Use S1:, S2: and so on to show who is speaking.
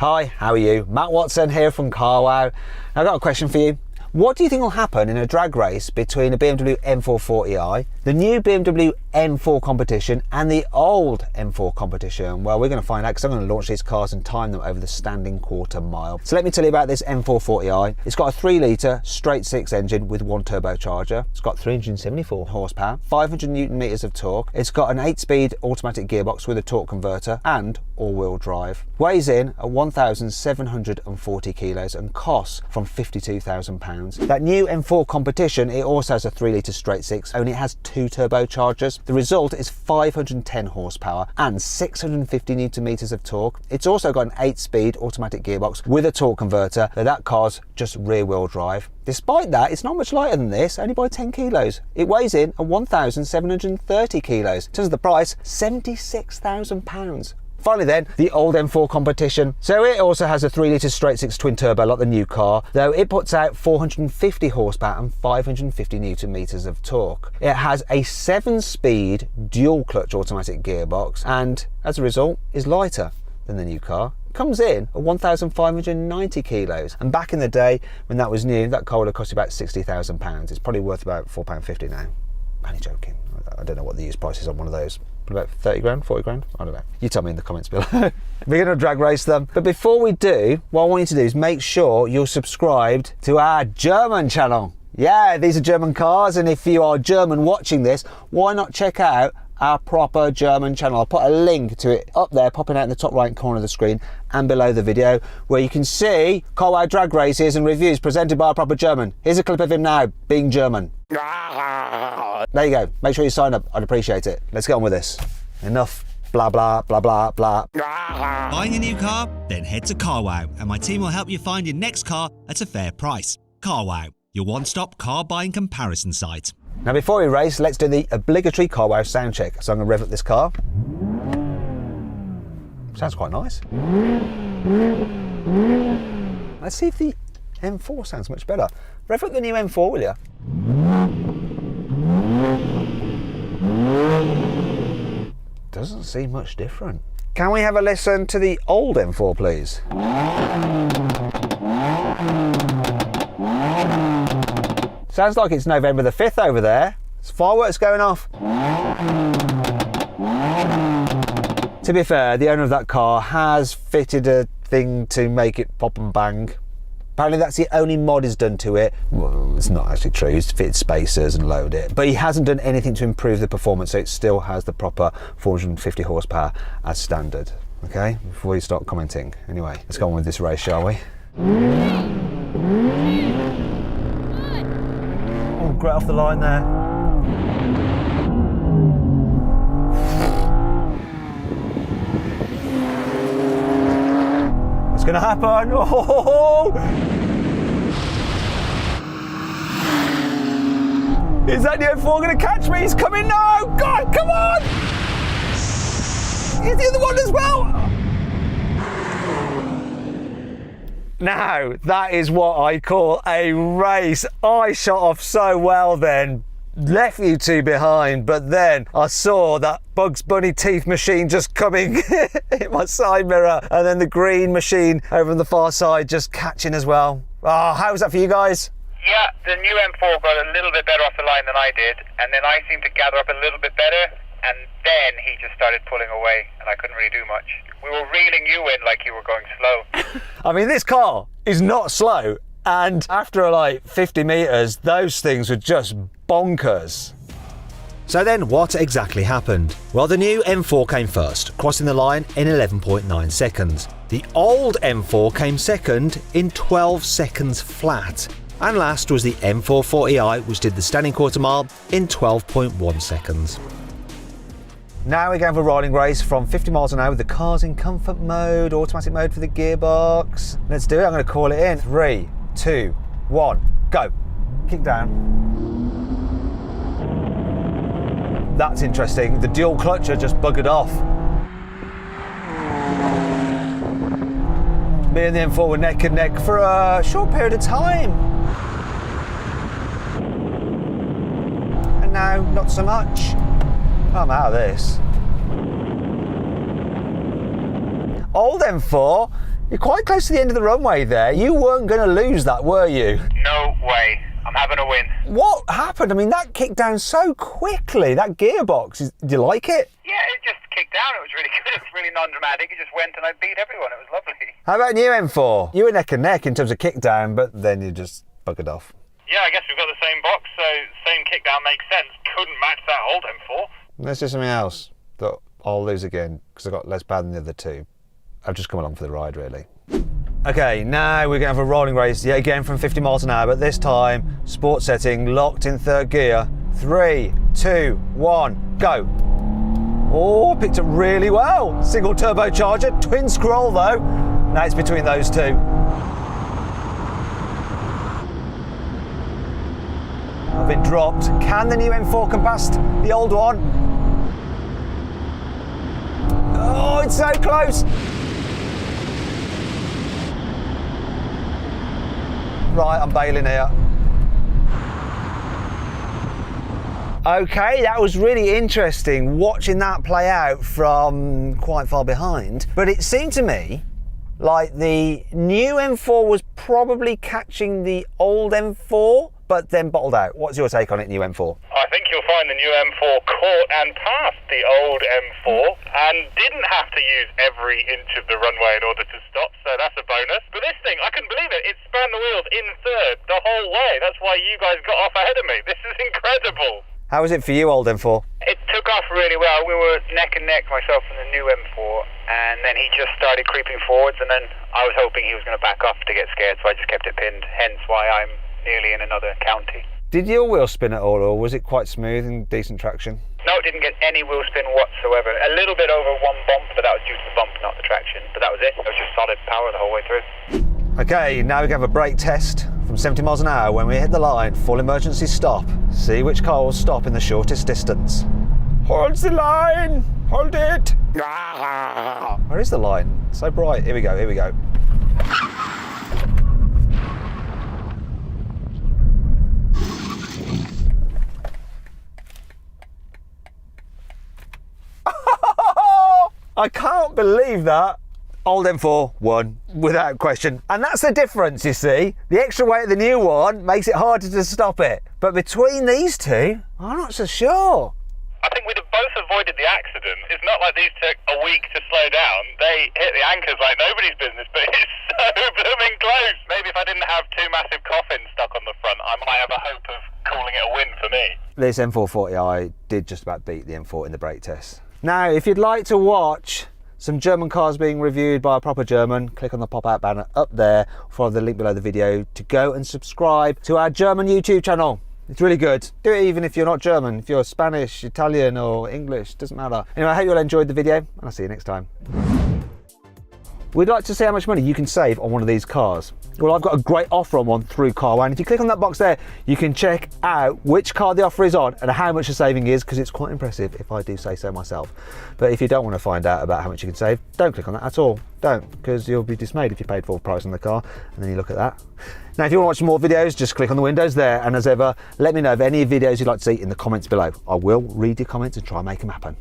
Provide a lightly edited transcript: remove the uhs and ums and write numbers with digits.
S1: Hi, how are you? Matt Watson here from CarWow. I've got a question for you. What do you think will happen in a drag race between a BMW M440i, the new BMW M4 competition and the old M4 competition? Well, we're going to find out because I'm going to launch these cars and time them over the standing quarter mile. So let me tell you about this M440i. It's got a 3-litre straight 6 engine with 1 turbocharger. It's got 374 horsepower, 500 newton meters of torque. It's got an 8-speed automatic gearbox with a torque converter and all-wheel drive. Weighs in at 1,740 kilos and costs from £52,000. That new M4 competition, it also has a 3-litre straight 6, only it has 2 turbochargers. The result is 510 horsepower and 650 newton meters of torque. It's also got an 8-speed automatic gearbox with a torque converter. That car's just rear-wheel drive. Despite that, it's not much lighter than this, only by 10 kilos. It weighs in at 1,730 kilos. In terms of the price, £76,000. Finally then, the old M4 competition. So it also has a 3-litre straight 6 twin turbo like the new car, though it puts out 450 horsepower and 550 newton meters of torque. It has a 7-speed dual clutch automatic gearbox and as a result is lighter than the new car. Comes in at 1,590 kilos, and back in the day when that was new, that car would have cost you about £60,000. It's probably worth about £4.50 now. Only joking. I don't know what the used price is on one of those. About 30 grand, 40 grand? I don't know. You tell me in the comments below. We're going to drag race them. But before we do, what I want you to do is make sure you're subscribed to our German channel. Yeah, these are German cars, and if you are German watching this, why not check out our proper German channel? I'll put a link to it up there, popping out in the top right corner of the screen and below the video, where you can see CarWow drag races and reviews presented by a proper German. Here's a clip of him now, being German. There you go. Make sure you sign up. I'd appreciate it. Let's get on with this. Enough blah, blah, blah, blah, blah.
S2: Buying a new car? Then head to CarWow and my team will help you find your next car at a fair price. CarWow, your one-stop car buying comparison site.
S1: Now before we race, let's do the obligatory CarWow sound check. So I'm going to rev up this car. Sounds quite nice. Let's see if the M4 sounds much better. Rev up the new M4, will you? Doesn't seem much different. Can we have a listen to the old M4, please? Sounds like it's November the 5th over there. There's fireworks going off. To be fair, the owner of that car has fitted a thing to make it pop and bang. Apparently that's the only mod he's done to it. Well, it's not actually true, he's fitted spacers and lowered it. But he hasn't done anything to improve the performance, so it still has the proper 450 horsepower as standard. Okay, before we start commenting. Anyway, let's go on with this race, shall we? Oh, great off the line there. What's going to happen? Oh! Is that the M4 going to catch me? He's coming now! God, come on! He's the other one as well! Now, that is what I call a race. I shot off so well then. Left you two behind, but then I saw that Bugs Bunny teeth machine just coming in my side mirror, and then the green machine over on the far side just catching as well. Oh, how was that for you guys?
S3: Yeah, the new M4 got a little bit better off the line than I did, and then I seemed to gather up a little bit better, and then he just started pulling away, and I couldn't really do much. We were reeling you in like you were going slow.
S1: I mean, this car is not slow, and after like 50 metres, those things were just bonkers. So then what exactly happened? Well, the new M4 came first, crossing the line in 11.9 seconds. The old M4 came second in 12 seconds flat. And last was the M440i, which did the standing quarter mile in 12.1 seconds. Now we're going for a rolling race from 50 miles an hour with the cars in comfort mode, automatic mode for the gearbox. Let's do it. I'm going to call it in. 3, 2, 1, go. Kick down. That's interesting. The dual clutcher just buggered off. Me and the M4 were neck and neck for a short period of time. And now, not so much. I'm out of this. Old M4 You're quite close to the end of the runway there. You weren't going to lose that, were you?
S3: No way. I'm having a win.
S1: What happened? I mean, that kicked down so quickly. That gearbox, do you like it?
S3: Yeah, it just kicked down. It was really good. It was really non-dramatic. It just went and I beat everyone. It was lovely.
S1: How about new M4? You were neck and neck in terms of kick down, but then you just buggered off.
S4: Yeah, I guess we've got the same box, so same kickdown makes sense. Couldn't match that old M4.
S1: Let's do something else that I'll lose again because I got less bad than the other two. I've just come along for the ride, really. Okay, now we're going to have a rolling race yet again from 50 miles an hour, but this time sport setting, locked in third gear. 3, 2, 1, go. Oh, picked up really well. Single turbocharger, twin scroll though. Now it's between those two. I've been dropped. Can the new M4 come past the old one? Oh, it's so close. Right, I'm bailing here. Okay, that was really interesting watching that play out from quite far behind. But it seemed to me like the new M4 was probably catching the old M4, but then bottled out. What's your take on it, new M4?
S4: I think you'll find the new M4 caught and passed the old M4 and didn't have to use every inch of the runway in order to stop, so that's a bonus. But this thing, I couldn't believe it. It spanned the wheels in third the whole way. That's why you guys got off ahead of me. This is incredible.
S1: How was it for you, old M4?
S3: It took off really well. We were neck and neck, myself and the new M4, and then he just started creeping forwards, and then I was hoping he was going to back off to get scared, so I just kept it pinned, hence why I'm nearly in another county.
S1: Did your wheel spin at all, or was it quite smooth and decent traction?
S3: No, it didn't get any wheel spin whatsoever. A little bit over one bump, but that was due to the bump, not the traction. But that was it. It was just solid power the whole way through.
S1: Okay, now we can have a brake test from 70 miles an hour. When we hit the line, full emergency stop. See which car will stop in the shortest distance. Hold the line! Hold it! Where is the line? It's so bright. Here we go, here we go. I can't believe that. Old M4 won, without question. And that's the difference, you see. The extra weight of the new one makes it harder to stop it. But between these two, I'm not so sure.
S4: I think we'd have both avoided the accident. It's not like these took a week to slow down. They hit the anchors like nobody's business, but it's so blooming close. Maybe if I didn't have two massive coffins stuck on the front, I might have a hope of calling it a win for me.
S1: This M440i did just about beat the M4 in the brake test. Now, if you'd like to watch some German cars being reviewed by a proper German, click on the pop-out banner up there, follow the link below the video to go and subscribe to our German YouTube channel. It's really good. Do it even if you're not German. If you're Spanish, Italian or English, doesn't matter. Anyway, I hope you all enjoyed the video and I'll see you next time. We'd like to see how much money you can save on one of these cars. Well, I've got a great offer on one through Carwow, and if you click on that box there, you can check out which car the offer is on and how much the saving is, because it's quite impressive if I do say so myself. But if you don't want to find out about how much you can save, don't click on that at all. Don't, because you'll be dismayed if you paid full price on the car and then you look at that. Now, if you want to watch more videos, just click on the windows there, and as ever, let me know of any videos you'd like to see in the comments below. I will read your comments and try and make them happen.